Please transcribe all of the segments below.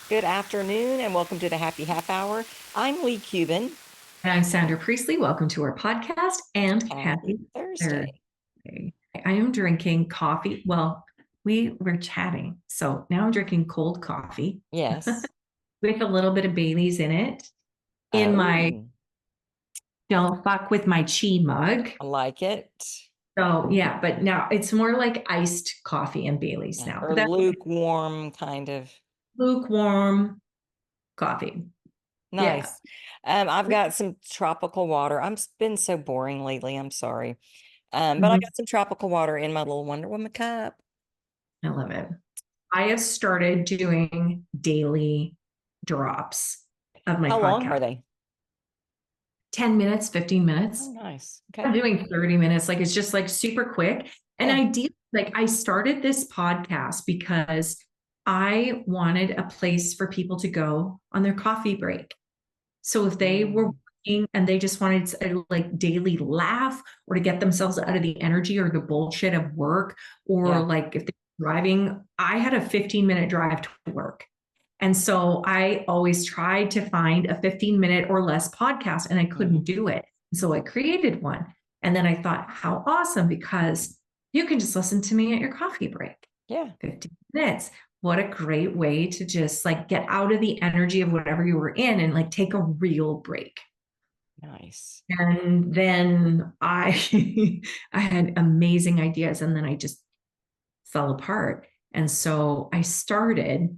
Good afternoon and welcome to the Happy Half Hour. I'm Leigh Kubin. And I'm Sandra Priestley. Welcome to our podcast and Happy happy Thursday. Thursday. I am drinking coffee. Well, we were chatting. So now I'm drinking cold coffee Yes. with a little bit of Bailey's in it in my Oh, don't fuck with my chi mug. I like it. So yeah, but now it's more like iced coffee and Bailey's Yeah. now. Or But that's lukewarm kind of lukewarm coffee. Yeah. nice. I've got some tropical water. I'm been so boring lately. I'm sorry. But I Mhm. got some tropical water in my little Wonder Woman cup. I love it. I have started doing daily drops of my How long are podcast. they? 10 minutes, 15 Oh, minutes. nice. I'm Okay. doing 30 minutes. Like it's just like super quick. And Yeah. I started this podcast because I wanted a place for people to go on their coffee break. So if they were Mm, working and they just wanted a like daily laugh or to get themselves out of the energy or the bullshit of work, or yeah. like if they're driving, I had a 15-minute drive to work. And so I always tried to find a 15-minute or less podcast and I couldn't Hmm. do it. So I created one. And then I thought, how awesome, because you can just listen to me at your coffee break. Yeah. 15 minutes. What a great way to just like get out of the energy of whatever you were in and like take a real break. Nice. And then I I had amazing ideas and then I just fell apart. And so I started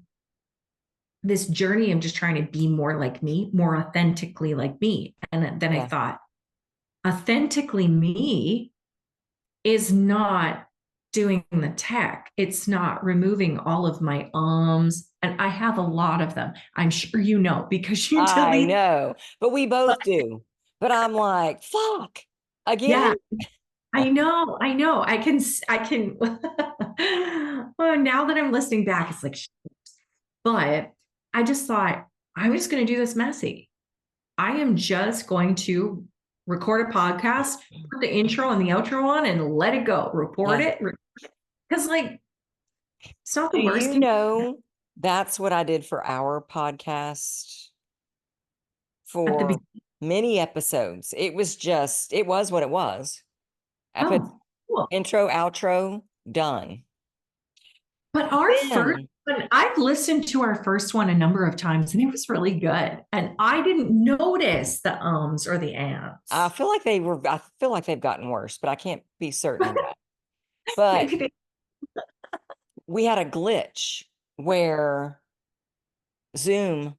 this journey of just trying to be more like me, more authentically like me. And then I Yeah. thought, authentically me is not doing the tech. It's not removing all of my ums. And I have a lot of them. I'm sure you know because you I delete. know, but we both do. But I'm like, fuck again. Yeah, I know. I can. Well, now that I'm listening back, it's like, but I just thought, I'm just going to do this messy. I am just going to record a podcast, put the intro and the outro on, and let it go. Report Yeah. it. Because, like, it's not Do the worst you thing. know that's what I did for our podcast At the for beginning. many episodes? It was what it was. I put Oh, cool. intro, outro, done. But our first Then one, I've listened to our first one a number of times and it was really good. And I didn't notice the ums or the I ands. feel like I feel like they've gotten worse, but I can't be certain of that. But Maybe they, we had a glitch where Zoom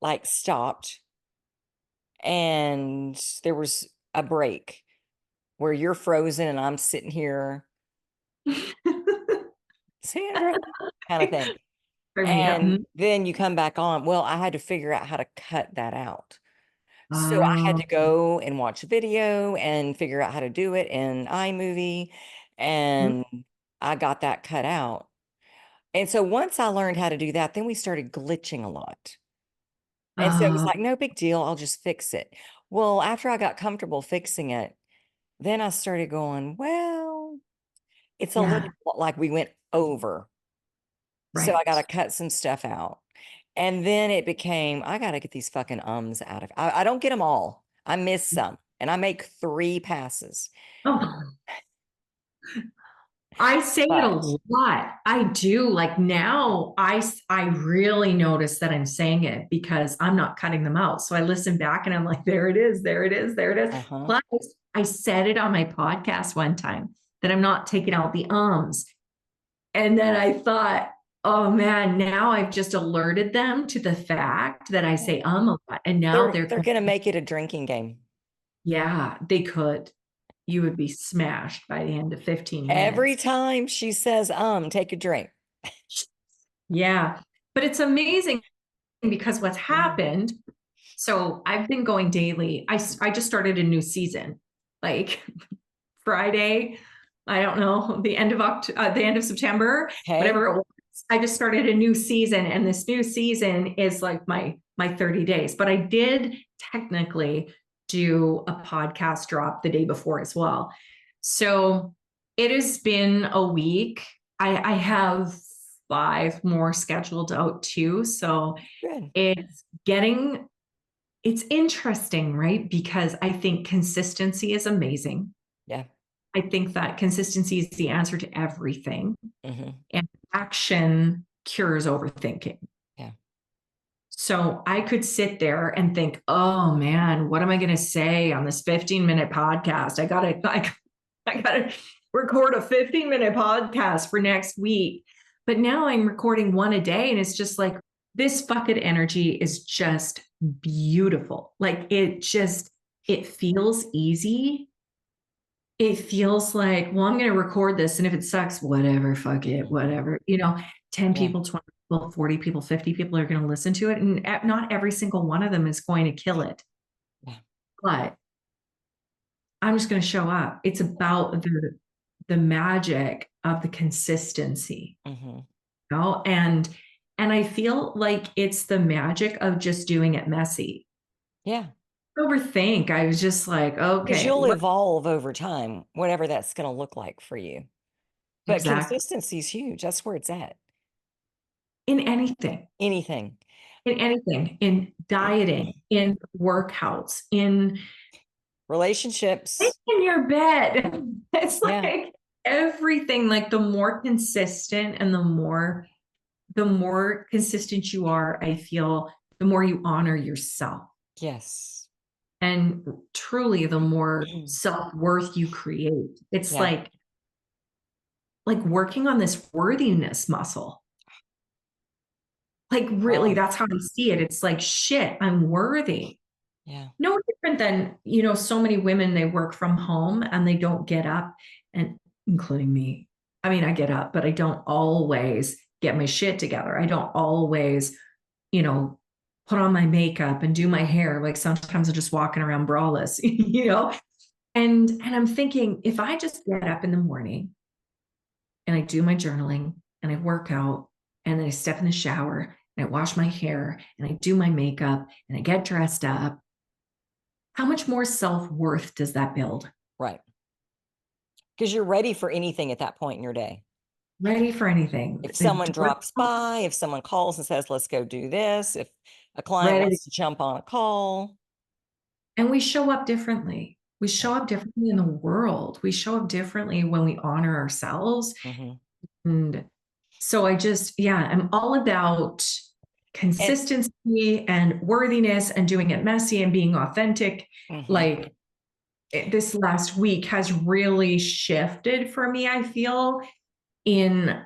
like stopped and there was a break where you're frozen and I'm sitting here, Sandra, kind of thing. for me. Yep. And then you come back on. Well, I had to figure out how to cut that out. So I had Oh, to go and watch a video and figure out how to do it in iMovie. mm, And I got that cut out. And so once I learned how to do that, then we started glitching a lot. And so it was uh, like, no big deal. I'll just fix it. Well, after I got comfortable fixing it, then I started going, well, it's a yeah, little like we went over. So I got to right. cut some stuff out. And then it became, I got to get these fucking ums out of, I don't get them all. I miss some and I make 3 passes, Oh, I say it a but lot. I do. Like now, I really notice that I'm saying it because I'm not cutting them out. So I listen back and I'm like, there it is, there it is, there it is. uh-huh. Plus, I said it on my podcast one time that I'm not taking out the ums. And then I thought, oh man, now I've just alerted them to the fact that I say a lot. And now They're going to make it a drinking game. yeah, they could. You would be smashed by the end of 15 Every minutes. time she says, take a drink. Yeah. But it's amazing because what's Yeah. happened, so I've been going daily. I just started a new season. Like Friday, I don't know, the end of September, Okay. whatever it was. I just started a new season and this new season is like my 30 days. But I did technically do a podcast drop the day before as well. So it has been a week. I have 5 more scheduled out too. So Good. it's interesting, right? Because I think consistency is amazing. Yeah. I think that consistency is the answer to everything, Mm-hmm. and action cures overthinking. Yeah. So I could sit there and think, oh man, what am I going to say on this 15-minute podcast? I gotta record a 15-minute podcast for next week. But now I'm recording one a day, and it's just like, this bucket energy is just beautiful. Like it feels easy. It feels like, well, I'm going to record this, and if it sucks, whatever, fuck it, whatever. 10 Yeah. people, 20 people, 40 people, 50 people are going to listen to it. And not every single one of them is going to kill it. Yeah. But I'm just going to show up. It's about the magic of the consistency, Mm-hmm. and I feel like it's the magic of just doing it messy. Yeah. Overthink. I was just like, Because okay, you'll evolve over time, whatever that's going to look like for you. But exactly. consistency is huge. That's where it's at. In anything, Anything. in dieting, in workouts, in Relationships. your bed. It's Yeah. like everything. Like the more consistent and the more consistent you are, I feel the more you honor yourself. Yes. And truly, the more self-worth you create. It's Yeah. like working on this worthiness muscle. Like really, Wow. that's how I see it. It's like, shit, I'm worthy. Yeah. No different than, so many women, they work from home and they don't get up, and including me. I mean, I get up, but I don't always get my shit together. I don't always, put on my makeup and do my hair. Like sometimes I'm just walking around braless, and I'm thinking, if I just get up in the morning and I do my journaling and I work out and then I step in the shower and I wash my hair and I do my makeup and I get dressed up, how much more self-worth does that build? Right. Because you're ready for anything at that point in your day. Ready for anything. If someone drops by, if someone calls and says, let's go do this, if a client Ready. wants to jump on a call. And we show up differently. We show up differently in the world. We show up differently when we honor ourselves. Mm-hmm. And so I'm all about consistency and worthiness and doing it messy and being authentic. Like this last week has really shifted for me, I feel, in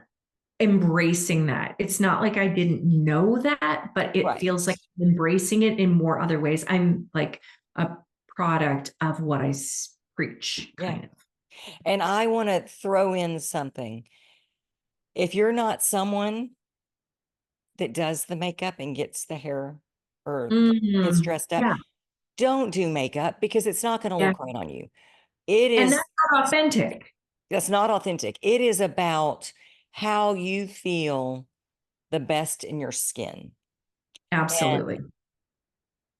embracing that. It's not like I didn't know that, but it feels like I'm embracing it in more other ways. I'm like a product of what I preach, kind of. And I want to throw in something. If you're not someone that does the makeup and gets the hair or gets dressed up, Yeah. don't do makeup because it's not going to look right on you. And that's not authentic. That's not authentic. It is about how you feel the best in your skin. Absolutely. And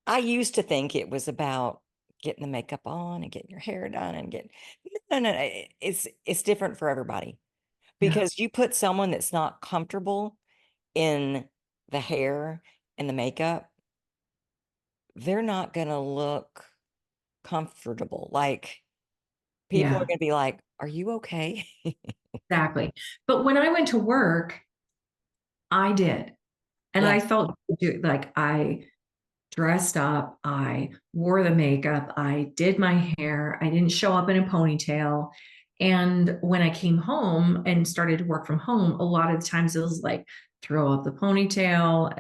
I used to think it was about getting the makeup on and getting your hair done and no, it's different for everybody because you put someone that's not comfortable in the hair and the makeup, they're not going to look comfortable. Like people are going to be like, are you okay? Exactly. But when I went to work, I did. And I felt like I dressed up, I wore the makeup, I did my hair, I didn't show up in a ponytail. And when I came home and started to work from home, a lot of the times it was like, throw up the ponytail,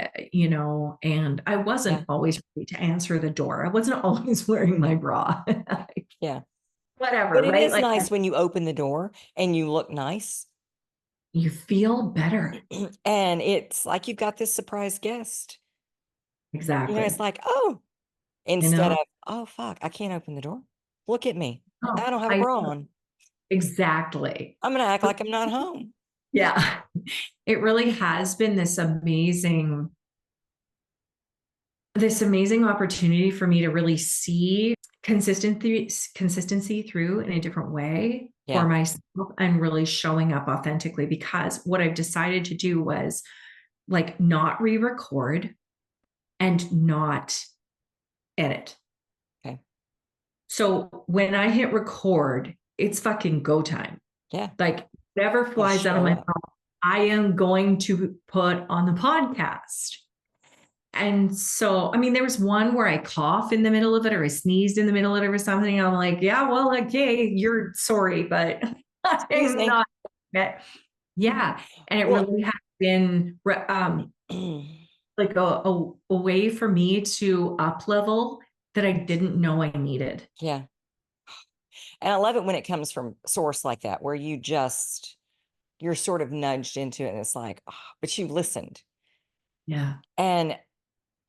and I wasn't always ready to answer the door. I wasn't always wearing my bra. Yeah. Whatever, But it right? is nice when you open the door and you look nice. You feel better. And it's like you've got this surprise guest. Exactly. It's like, oh, instead of, oh, fuck, I can't open the door. Look at me. I don't have a bra on. Exactly. I'm going to act like I'm not home. Yeah. It really has been this amazing opportunity for me to really see consistency through in a different way for Yeah. myself and really showing up authentically, because what I've decided to do was like not re-record and not edit. Okay. So when I hit record, it's fucking go time. Yeah. Like whatever Gotta flies out of show my up. mouth, I am going to put on the podcast. And so, I mean, there was one where I coughed in the middle of it or I sneezed in the middle of it or something. I'm like, yeah, well, okay, you're sorry, but Excuse I'm me. not. Yeah. And it Well, really has been like a way for me to up level that I didn't know I needed. yeah. And I love it when it comes from source like that, where you're sort of nudged into it and it's like, oh, but you listened. Yeah. And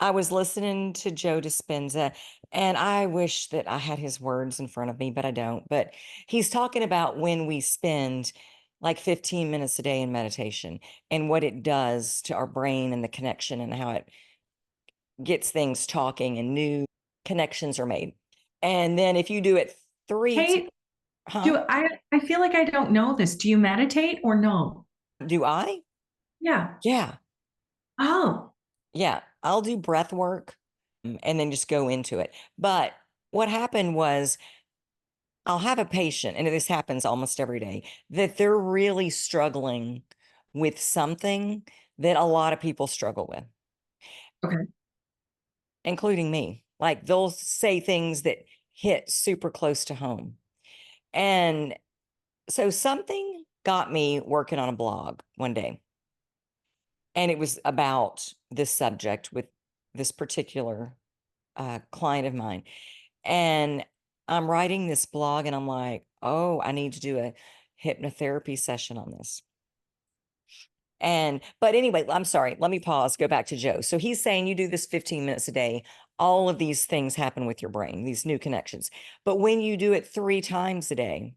I was listening to Joe Dispenza, and I wish that I had his words in front of me, but I don't. But he's talking about when we spend like 15 minutes a day in meditation and what it does to our brain and the connection and how it gets things talking and new connections are made. And then if you do it three, Hey, huh? I feel like I don't know this. Do you meditate or no? Do I? Yeah. Yeah. Oh, Yeah. I'll do breath work and then just go into it. But what happened was I'll have a patient, and this happens almost every day, that they're really struggling with something that a lot of people struggle with, okay. including me. Like they'll say things that hit super close to home. And so something got me working on a blog one day, and it was about this subject with this particular client of mine. And I'm writing this blog, and I'm like, oh, I need to do a hypnotherapy session on this. But anyway, I'm sorry. Let me pause, go back to Joe. So he's saying you do this 15 minutes a day. All of these things happen with your brain, these new connections. But when you do it 3 times a day,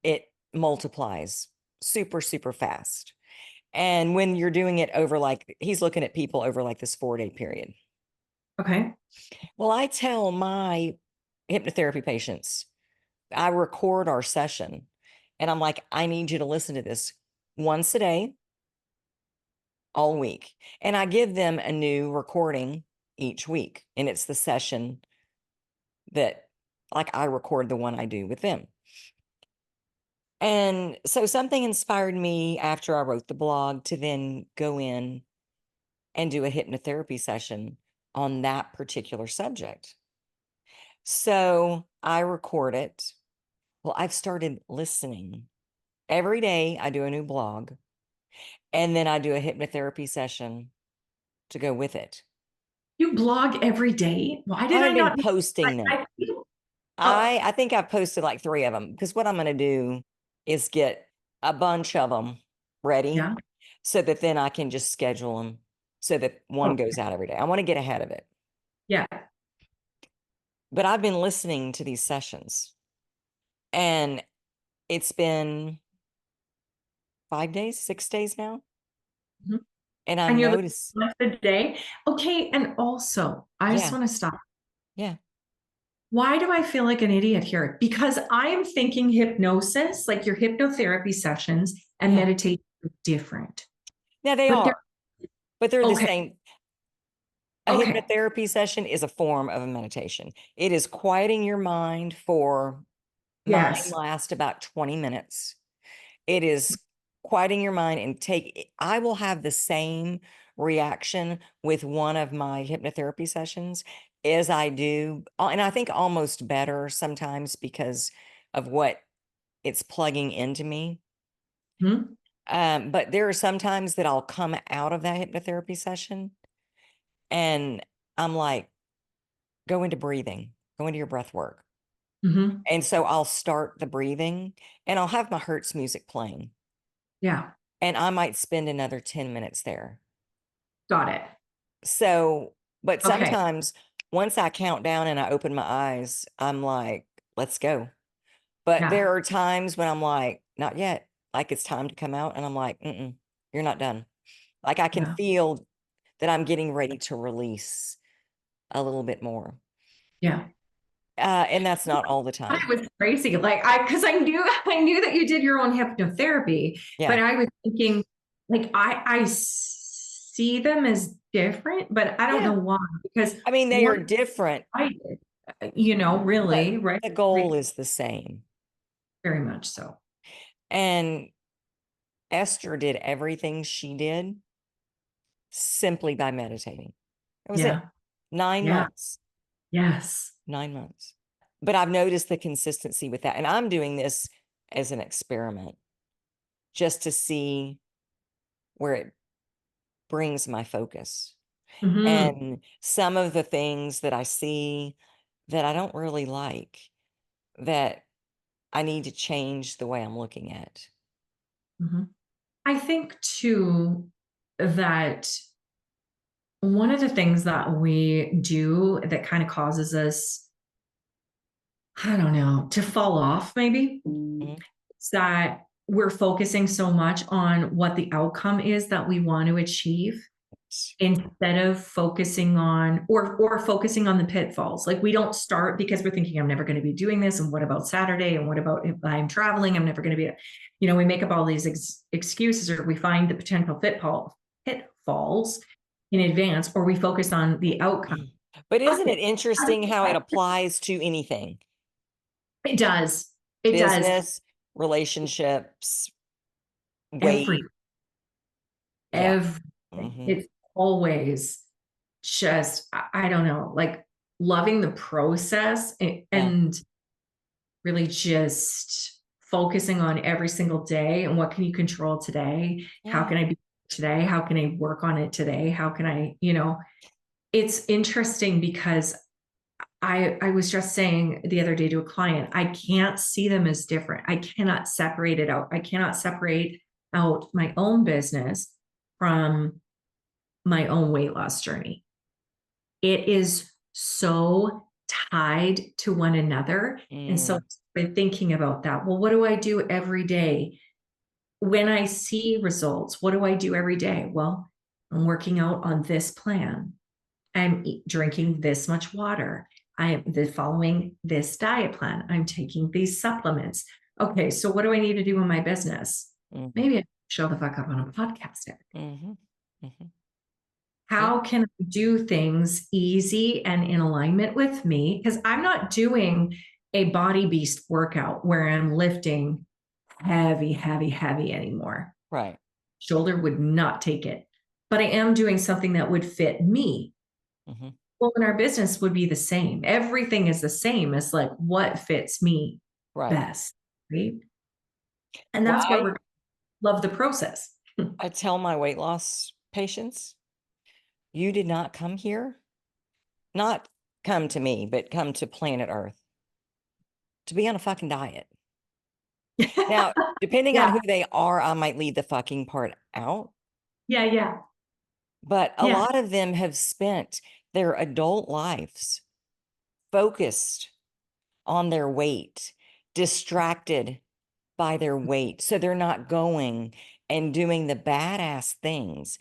it multiplies super, super fast. And when you're doing it over like, he's looking at people over like this 4-day period. Okay. Well, I tell my hypnotherapy patients, I record our session and I'm like, I need you to listen to this once a day, all week. And I give them a new recording each week. And it's the session that, like, I record the one I do with them. And so something inspired me after I wrote the blog to then go in and do a hypnotherapy session on that particular subject. So I record it. Well, I've started listening. Every day I do a new blog, and then I do a hypnotherapy session to go with it. You blog every day. Why I did I haven't been not? posting them. I feel, oh, I think I've posted like 3 of them, because what I'm gonna do is get a bunch of them ready yeah. so that then I can just schedule them so that one Oh, goes out every day. I wanna get ahead of it. yeah. But I've been listening to these sessions, and it's been 5 days, 6 days now, Mhm. and I And you're notice. listening once a day. Okay. And also, I just Yeah, want to stop. yeah, Why do I feel like an idiot here? Because I am thinking hypnosis, like your hypnotherapy sessions and yeah. meditation are different. Yeah, they But they're are, but they're the okay. same. A Okay. hypnotherapy session is a form of a meditation. It is quieting your mind for mine Yes. last about 20 minutes. It is quieting your mind and I will have the same reaction with one of my hypnotherapy sessions as I do, and I think almost better sometimes because of what it's plugging into me. Hmm? But there are some times that I'll come out of that hypnotherapy session and I'm like, go into breathing, go into your breath work. Hmm. And so I'll start the breathing and I'll have my Hertz music playing, Yeah. and I might spend another 10 minutes there. Got it. So, but Okay. sometimes once I count down and I open my eyes, I'm like, let's go. But Yeah. there are times when I'm like, not yet. Like it's time to come out. And I'm like, you're not done. Like I can Yeah. feel that I'm getting ready to release a little bit more. Yeah. And that's not all the I time. was crazy. Like because I knew that you did your own hypnotherapy, but Yeah. I was thinking like I see them as different, but I don't Yeah. know why because I mean, they are one different, I did, really, but right? the goal is the same. Very much so. And Esther did everything she did simply by meditating. That was it. Yeah. Yeah.9 months. Yes. 9 months. But I've noticed the consistency with that. And I'm doing this as an experiment just to see where it brings my focus. Hmm. And some of the things that I see that I don't really like, that I need to change the way I'm looking at. Hmm. I think too that one of the things that we do that kind of causes us, I don't know, to fall off maybe, Mhm. is that we're focusing so much on what the outcome is that we want to achieve instead of focusing on or focusing on the pitfalls. Like we don't start because we're thinking I'm never going to be doing this, and what about Saturday, and what about if I'm traveling, I'm never going to be, we make up all these excuses, or we find the potential pitfalls in advance, or we focus on the outcome. But isn't it interesting how it applies to anything? It does. It does. Business, relationships, Every weight. Yeah. everything. Hmm. It's always just, I don't know, like loving the process Yeah. and really just focusing on every single day and what can you control today? How Yeah. can I be today? How can I work on it today? How can I, it's interesting because I was just saying the other day to a client, I can't see them as different. I cannot separate it out. I cannot separate out my own business from my own weight loss journey. It is so tied to one another. And so Mm, by thinking about that, well, what do I do every day? When I see results, what do I do every day? Well, I'm working out on this plan. I'm drinking this much water. I am following this diet plan. I'm taking these supplements. Okay, so what do I need to do in my business? mhm, Maybe I show the fuck up on a podcast. mhm, mhm. Yeah. How can I do things easy and in alignment with me? Because I'm not doing a body beast workout where I'm lifting heavy, heavy, heavy anymore. Right. Shoulder would not take it. But I am doing something that would fit me. Hmm. Well, in our business would be the same. Everything is the same. It's like what fits me Right. best, right? And Well, that's where we love the process. I tell my weight loss patients, you did not come here, not come to me, but come to planet Earth to be on a fucking diet. Now, depending on Yeah, who they are, I might leave the fucking part out. yeah, yeah, But a yeah, lot of them have spent their adult lives focused on their weight, distracted by their weight. So they're not going and doing the badass things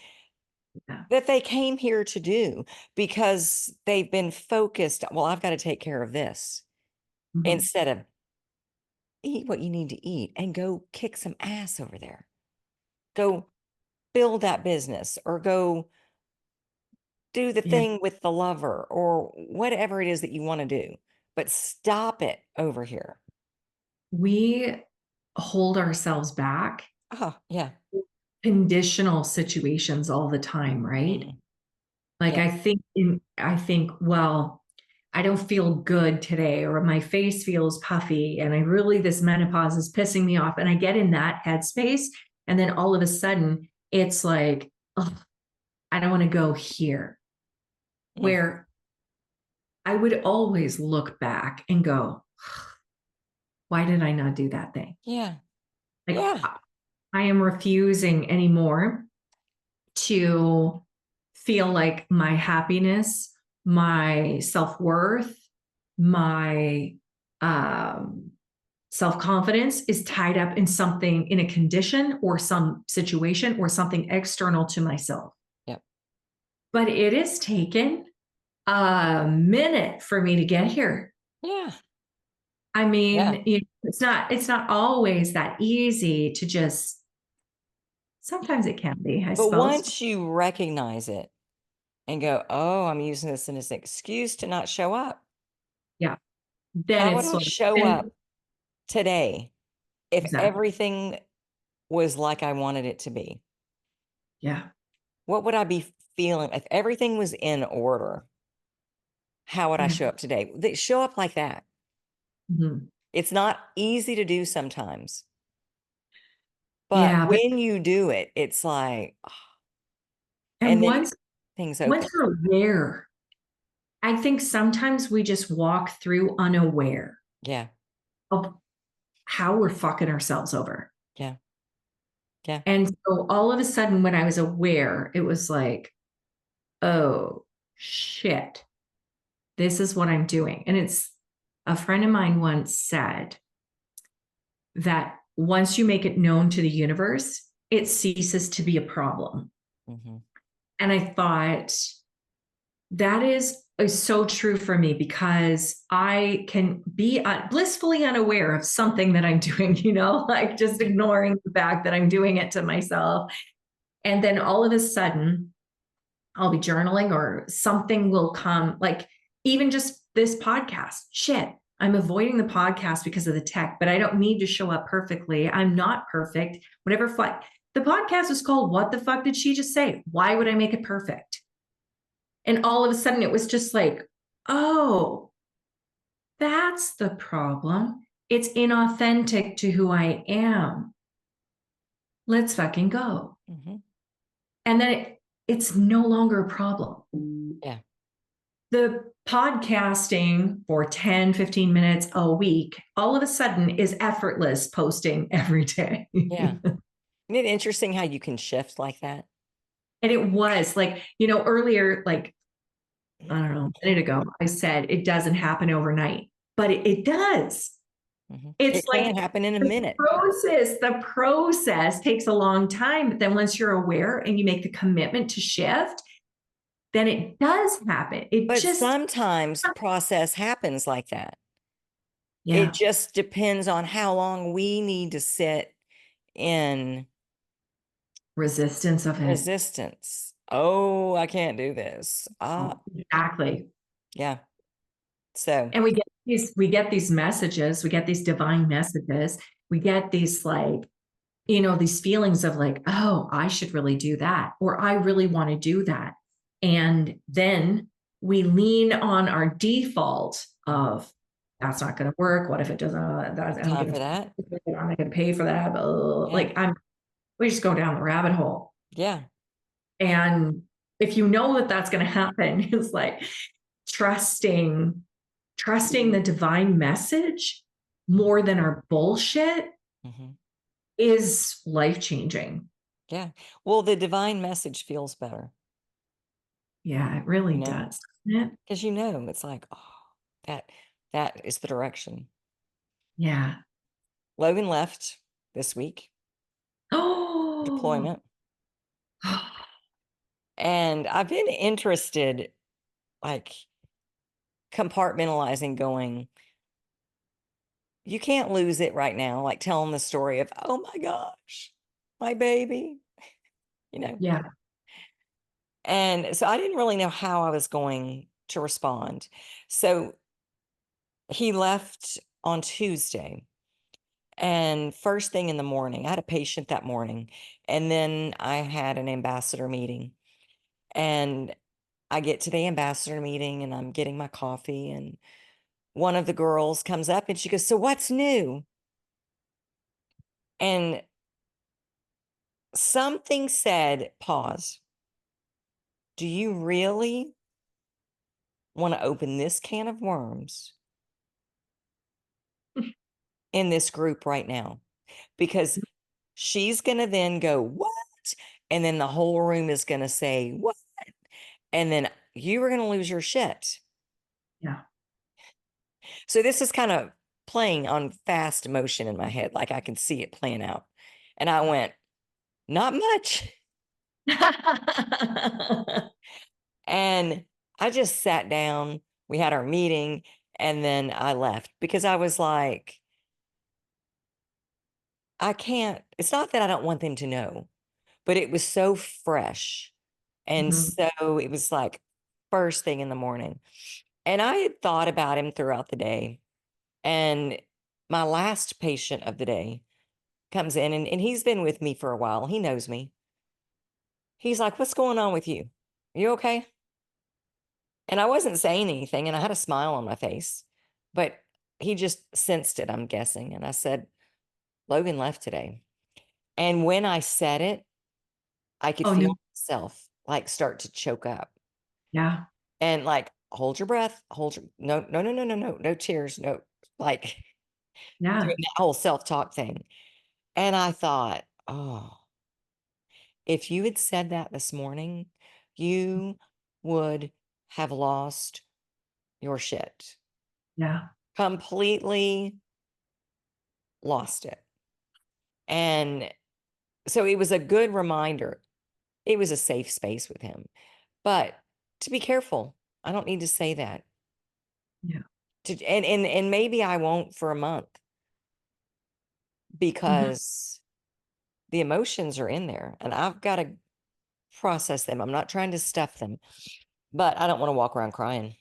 yeah. that they came here to do because they've been focused. Well, I've got to take care of this Mhm. instead of eat what you need to eat and go kick some ass over there. Go build that business or go do the Yeah. thing with the lover or whatever it is that you want to do, but stop it over here. We hold ourselves back Oh, yeah. conditional situations all the time, right? Mhm. Like Yeah. I think, well, I don't feel good today, or my face feels puffy, and this menopause is pissing me off. And I get in that headspace, and then all of a sudden it's like, oh, I don't want to go here. Mm. Where I would always look back and go, why did I not do that thing? Yeah. Like Yeah. I am refusing anymore to feel like my happiness, my self worth, my um, self confidence is tied up in something, in a condition or some situation or something external to myself. Yep. But it has taken a minute for me to get here. Yeah. I Yeah. mean, it's not always that easy to just, sometimes it can be, I But suppose. once you recognize it and go, oh, I'm using this as an excuse to not show up. Yeah. Then How would it's I like, show then, up today if exactly. everything was like I wanted it to be? Yeah. What would I be feeling if everything was in order? How would I Yeah. show up today? They show up like that. Mhm. It's not easy to do sometimes, but Yeah. But, when you do it, it's like, and and then things once open. you're aware, I think sometimes we just walk through unaware Yeah. of how we're fucking ourselves over. Yeah. Yeah. And so all of a sudden, when I was aware, it was like, oh shit, this is what I'm doing. And it's, a friend of mine once said that once you make it known to the universe, it ceases to be a problem. Hmm. And I thought that is so true for me, because I can be blissfully unaware of something that I'm doing, like just ignoring the fact that I'm doing it to myself. And then all of a sudden, I'll be journaling or something will come, like even just this podcast. Shit, I'm avoiding the podcast because of the tech, but I don't need to show up perfectly. I'm not perfect. Whatever. The podcast is called What the Fuck Did She Just Say? Why would I make it perfect? And all of a sudden it was just like, oh, that's the problem. It's inauthentic to who I am. Let's fucking go. Hmm. And then it's no longer a problem. Yeah. The podcasting for 10, 15 minutes a week, all of a sudden is effortless posting every day. Yeah. Isn't it interesting how you can shift like that? And it was like, earlier, like, I don't know, a minute ago, I said it doesn't happen overnight, but it does. It's It like can happen in a minute. the process takes a long time, but then once you're aware and you make the commitment to shift, then it does happen. It But just, sometimes the process happens like that. It yeah, just depends on how long we need to sit in resistance of it. resistance. Oh, I can't do this. Exactly. Yeah. So, And we get these messages, we get these divine messages, we get these, like, these feelings of like, oh, I should really do that, or I really want to do that. And then we lean on our default of, that's not going to work. What if it doesn't? time for that. I'm not going to pay for that. Yeah. We just go down the rabbit hole. Yeah. And if you know that that's going to happen, it's like trusting, the divine message more than our bullshit Hmm. is life changing. Yeah. Well, the divine message feels better, Yeah, it really you know, does, doesn't it? because it's like, oh, that that is the direction. Yeah. Logan left this week, Oh, deployment, and I've been interested, like compartmentalizing, going, you can't lose it right now, like telling the story of, oh my gosh, my baby, you know. yeah. And so I didn't really know how I was going to respond. So he left on Tuesday. And first thing in the morning, I had a patient that morning. And then I had an ambassador meeting. And I get to the ambassador meeting and I'm getting my coffee. And one of the girls comes up and she goes, so what's new? And something said, pause. Do you really want to open this can of worms in this group right now? Because she's going to then go, what? And then the whole room is going to say, what? And then you are going to lose your shit. Yeah. So this is kind of playing on fast motion in my head. Like I can see it playing out. And I went, not much. And I just sat down, we had our meeting, and then I left because I was like, I can't, it's not that I don't want them to know, but it was so fresh. And Mhm. so it was like first thing in the morning. And I had thought about him throughout the day. And my last patient of the day comes in, and he's been with me for a while. He knows me. He's like, "What's going on with you? You okay?" And I wasn't saying anything, and I had a smile on my face, but he just sensed it, I'm guessing. And I said, "Logan left today." And when I said it, I could Oh, no. feel myself like start to choke up Yeah. and like, hold your breath, hold your, no, no, no, no, no, no, no tears, no, like doing Yeah. that whole self-talk thing. And I thought, oh, if you had said that this morning, you would have lost your shit. Yeah. Completely lost it. And so it was a good reminder. It was a safe space with him. But to be careful, I don't need to say that. Yeah. And maybe I won't for a month Mhm. because the emotions are in there and I've got to process them. I'm not trying to stuff them, but I don't want to walk around crying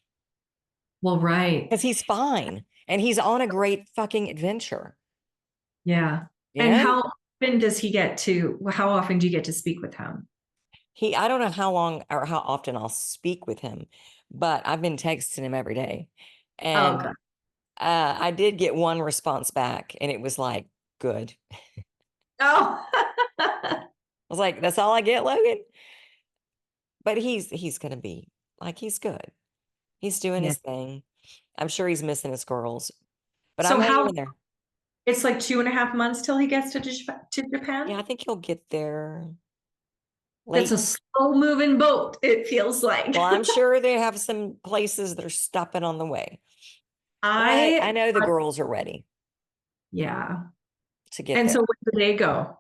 Well, right. because he's fine and he's on a great fucking adventure, Yeah. you And know? how often do you get to speak with him? I don't know how long or how often I'll speak with him, but I've been texting him every day. Oh, okay. And I did get one response back and it was like, good. I Oh, was like, that's all I get, Logan. But he's gonna be like, he's good. He's doing yeah. his thing. I'm sure he's missing his girls, but So I'm how hanging in there. it's like 2.5 months till he gets to Yeah, Japan? I think he'll get there That's a late. slow moving boat, it feels like. Well, I'm sure they have some places that are stopping on the way, but I I, know the girls are ready yeah. to get And there. so where do they go?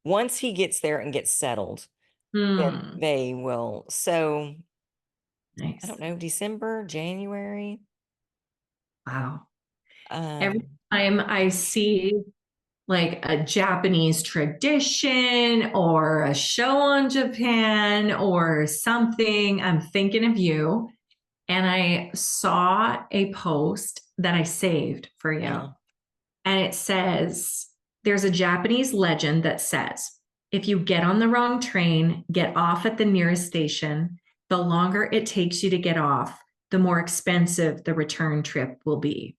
Once he gets there and gets settled, then Hmm. they will. So I don't Nice. know, December, January. Wow. Every Um, time I see like a Japanese tradition or a show on Japan or something, I'm thinking of you. And I saw a post that I saved for you. uh, And it says, there's a Japanese legend that says, if you get on the wrong train, get off at the nearest station, the longer it takes you to get off, the more expensive the return trip will be.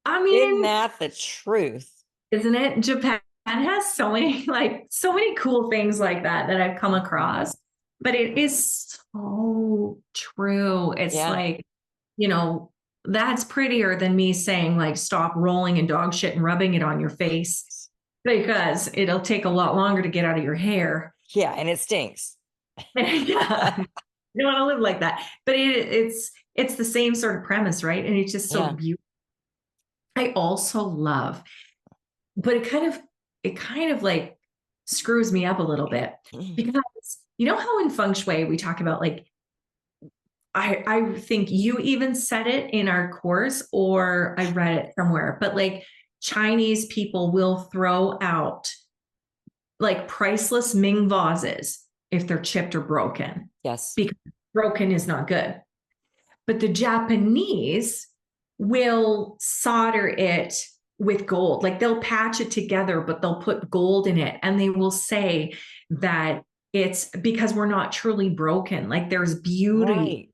I isn't mean, that the truth? isn't it? Japan has so many, like, so many cool things like that that I've come Mhm. across, but it is so true. It's Yeah. like, you know, that's prettier than me saying, like, stop rolling in dog shit and rubbing it on your face because it'll take a lot longer to get out of your hair. Yeah. And it stinks. Yeah, you don't want to live like that. But it's the same sort of premise, right? And it's just so Yeah. beautiful. I also love, but it kind of like screws me up a little bit because you know how in feng shui we talk about like I think you even said it in our course or I read it somewhere, but like Chinese people will throw out like priceless Ming vases if they're chipped or broken Yes. because broken is not good. But the Japanese will solder it with gold. Like they'll patch it together, but they'll put gold in it. And they will say that it's because we're not truly broken. Like there's beauty Right.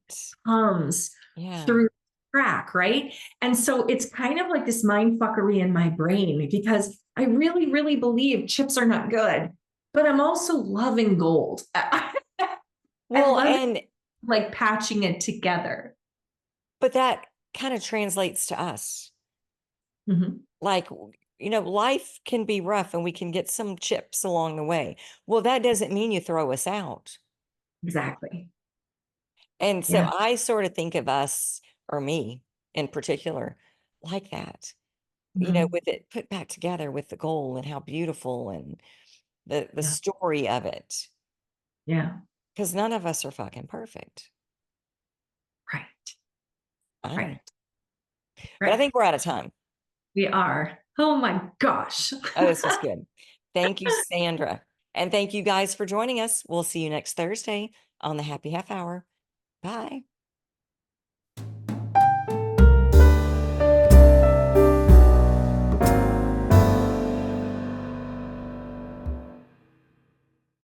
comes Yeah. through crack, right? And so it's kind of like this mind fuckery in my brain because I really, really believe chips are not good, but I'm also loving gold. I Well, love and, like patching it together. but that kind of translates to us. Mhm. Like, life can be rough and we can get some chips along the way. Well, that doesn't mean you throw us out. Exactly. And so Yeah. I sort of think of us, or me in particular, like that, Mhm. with it put back together with the goal and how beautiful and the Yeah. story of it. Yeah. Because none of us are fucking perfect. I don't know. Right. But I Right. think we're out of time. We are. Oh my gosh. Oh, this was good. Thank you, Sandra. And thank you guys for joining us. We'll see you next Thursday on the Happy Half Hour. Bye.